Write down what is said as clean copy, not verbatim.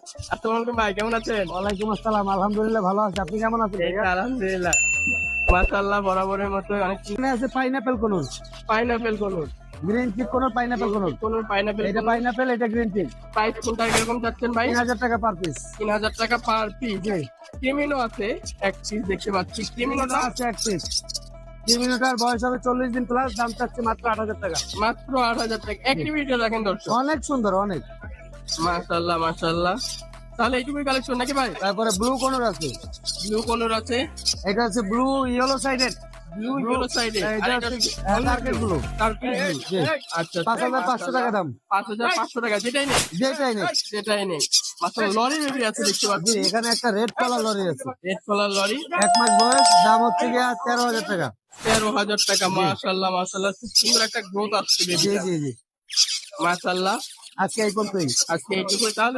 আসসালামু আলাইকুম ভাই, কেমন আছেন? ওয়ালাইকুম আসসালাম, আলহামদুলিল্লাহ ভালো আছি। আপনি কেমন আছেন এই তো ভাইয়া? আলহামদুলিল্লাহ। মাশাআল্লাহ, বরাবরের মতো অনেক এখানে আছে pineapple conure, pineapple conure, green cheek conure, pineapple conure. Conure, pineapple এটা কলর। পাইনাপেল, এটা গ্রিন চিক। প্রাইস কোনটা কিরকম চাচ্ছেন ভাই? 3000 টাকা পার পিস। 3000 টাকা পার পিস। জি, ক্রিমিনো আছে এক পিস দেখতে পাচ্ছি। ক্রিমিনোটা আছে এক পিস। 3 মিনিটের বয়স হবে 40 দিন প্লাস, দাম চাচ্ছে মাত্র 8000 টাকা। মাত্র 8000 টাকা। অ্যাক্টিভিটি দেখেন দর্শক। অনেক সুন্দর, অনেক। মাশাআল্লাহ মাশাআল্লাহ। তাহলে এইটুকুই কালেকশন নাকি ভাই? তারপরে ব্লু কোনুর আছে। ব্লু কলর আছে, এটা হচ্ছে blue yellow sided. Blue yellow সাইডে। এটা হচ্ছে টার্গেট ব্লু। Turquoise blue. জি, আচ্ছা 5500 টাকা দাম। 5500 টাকা, যেটাই নেই যেটাই নেই। সেটাই নেই। মাশাআল্লাহ, লরি বেবি আছে দেখতে জি, পাচ্ছি। এখানে একটা রেড কালার লরি আছে। Red colour lorry. 1 মাস বয়স, দাম হচ্ছে গিয়া 13000 টাকা। 13000 টাকা। মাশাআল্লাহ মাশাআল্লাহ, খুব সুন্দর একটা গ্রোথ আসছে জি বেবিটা। জি জি, মাশাআল্লাহ। আজকে এই পর্যন্তই। আজকে এইটুকুই তাহলে।